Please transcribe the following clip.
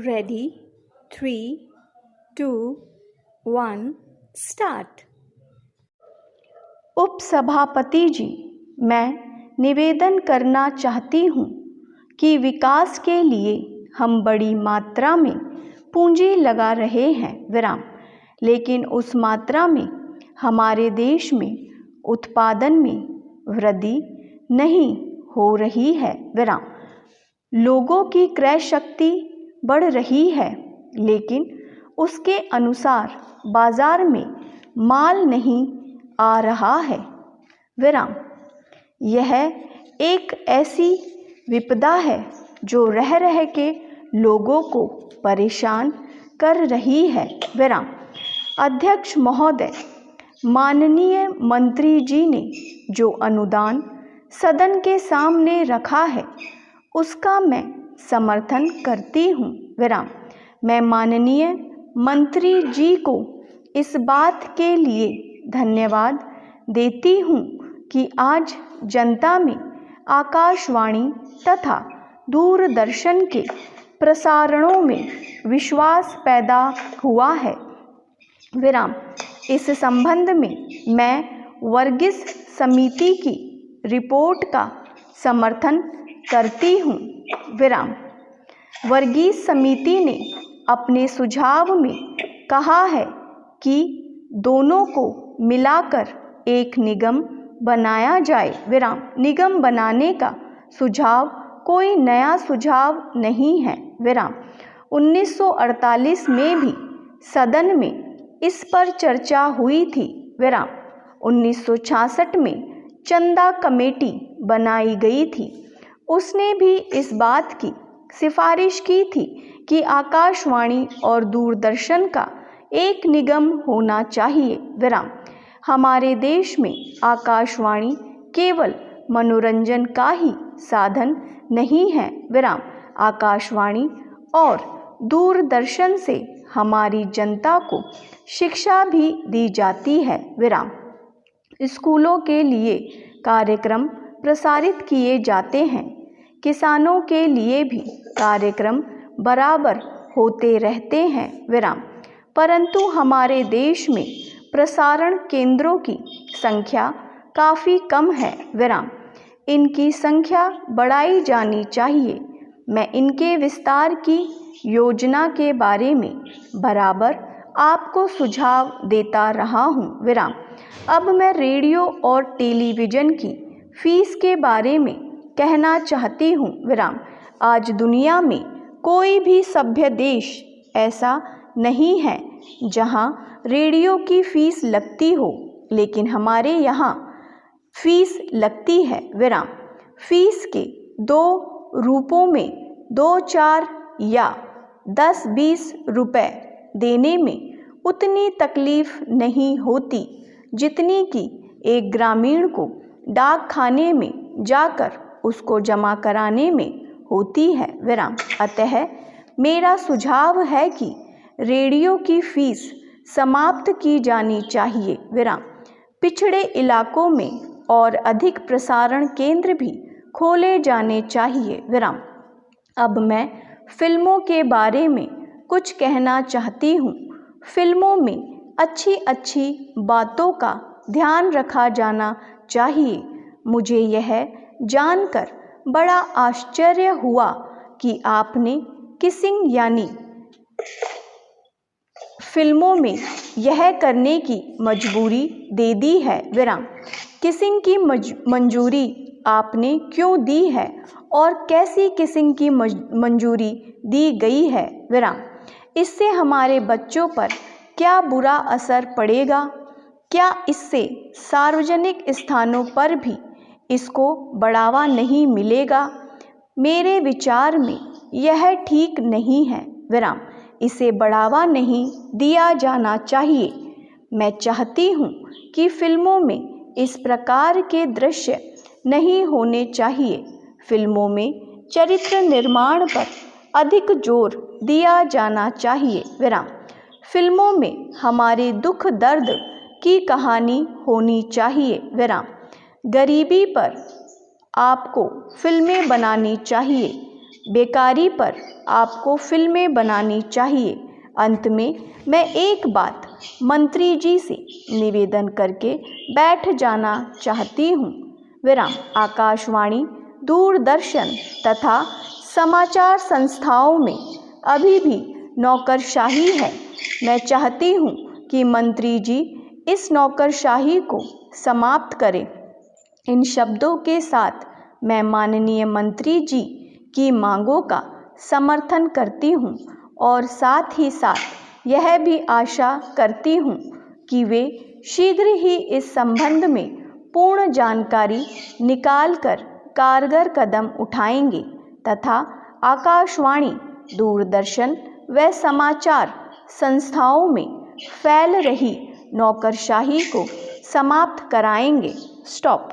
Ready 3 2 1 start. उपसभापति जी, मैं निवेदन करना चाहती हूँ कि विकास के लिए हम बड़ी मात्रा में पूंजी लगा रहे हैं विराम, लेकिन उस मात्रा में हमारे देश में उत्पादन में वृद्धि नहीं हो रही है विराम। लोगों की क्रय शक्ति बढ़ रही है, लेकिन उसके अनुसार बाजार में माल नहीं आ रहा है विराम। यह एक ऐसी विपदा है जो रह रह के लोगों को परेशान कर रही है विराम। अध्यक्ष महोदय, माननीय मंत्री जी ने जो अनुदान सदन के सामने रखा है उसका मैं समर्थन करती हूँ विराम। मैं माननीय मंत्री जी को इस बात के लिए धन्यवाद देती हूँ कि आज जनता में आकाशवाणी तथा दूरदर्शन के प्रसारणों में विश्वास पैदा हुआ है विराम। इस संबंध में मैं वर्गीस समिति की रिपोर्ट का समर्थन करती हूँ विराम। वर्गीस समिति ने अपने सुझाव में कहा है कि दोनों को मिलाकर एक निगम बनाया जाए विराम। निगम बनाने का सुझाव कोई नया सुझाव नहीं है विराम। 1948 में भी सदन में इस पर चर्चा हुई थी विराम। 1966 में चंदा कमेटी बनाई गई थी, उसने भी इस बात की सिफारिश की थी कि आकाशवाणी और दूरदर्शन का एक निगम होना चाहिए विराम। हमारे देश में आकाशवाणी केवल मनोरंजन का ही साधन नहीं है विराम। आकाशवाणी और दूरदर्शन से हमारी जनता को शिक्षा भी दी जाती है विराम। स्कूलों के लिए कार्यक्रम प्रसारित किए जाते हैं, किसानों के लिए भी कार्यक्रम बराबर होते रहते हैं विराम। परंतु हमारे देश में प्रसारण केंद्रों की संख्या काफ़ी कम है विराम। इनकी संख्या बढ़ाई जानी चाहिए। मैं इनके विस्तार की योजना के बारे में बराबर आपको सुझाव देता रहा हूँ विराम। अब मैं रेडियो और टेलीविज़न की फीस के बारे में कहना चाहती हूँ विराम। आज दुनिया में कोई भी सभ्य देश ऐसा नहीं है जहाँ रेडियो की फीस लगती हो, लेकिन हमारे यहाँ फीस लगती है विराम। फीस के 2 रूपों में 2-4 या 10-20 रुपए देने में उतनी तकलीफ नहीं होती जितनी कि एक ग्रामीण को डाक खाने में जाकर उसको जमा कराने में होती है विराम। अतः मेरा सुझाव है कि रेडियो की फीस समाप्त की जानी चाहिए विराम। पिछड़े इलाकों में और अधिक प्रसारण केंद्र भी खोले जाने चाहिए विराम। अब मैं फिल्मों के बारे में कुछ कहना चाहती हूँ। फिल्मों में अच्छी अच्छी बातों का ध्यान रखा जाना चाहिए। मुझे यह जानकर बड़ा आश्चर्य हुआ कि आपने किसिंग यानी फिल्मों में यह करने की मजबूरी दे दी है विराम। किसिंग की मंजूरी आपने क्यों दी है और कैसी किसिंग की मंजूरी दी गई है विराम। इससे हमारे बच्चों पर क्या बुरा असर पड़ेगा? क्या इससे सार्वजनिक स्थानों पर भी इसको बढ़ावा नहीं मिलेगा? मेरे विचार में यह ठीक नहीं है विराम। इसे बढ़ावा नहीं दिया जाना चाहिए। मैं चाहती हूँ कि फिल्मों में इस प्रकार के दृश्य नहीं होने चाहिए। फिल्मों में चरित्र निर्माण पर अधिक जोर दिया जाना चाहिए विराम। फिल्मों में हमारे दुख दर्द की कहानी होनी चाहिए विराम। गरीबी पर आपको फिल्में बनानी चाहिए। बेकारी पर आपको फिल्में बनानी चाहिए। अंत में मैं एक बात मंत्री जी से निवेदन करके बैठ जाना चाहती हूँ। विराम। आकाशवाणी, दूरदर्शन तथा समाचार संस्थाओं में अभी भी नौकरशाही है। मैं चाहती हूँ कि मंत्री जी इस नौकरशाही को समाप्त करें। इन शब्दों के साथ मैं माननीय मंत्री जी की मांगों का समर्थन करती हूँ और साथ ही साथ यह भी आशा करती हूँ कि वे शीघ्र ही इस संबंध में पूर्ण जानकारी निकालकर कारगर कदम उठाएंगे तथा आकाशवाणी, दूरदर्शन व समाचार संस्थाओं में फैल रही नौकरशाही को समाप्त कराएंगे। स्टॉप।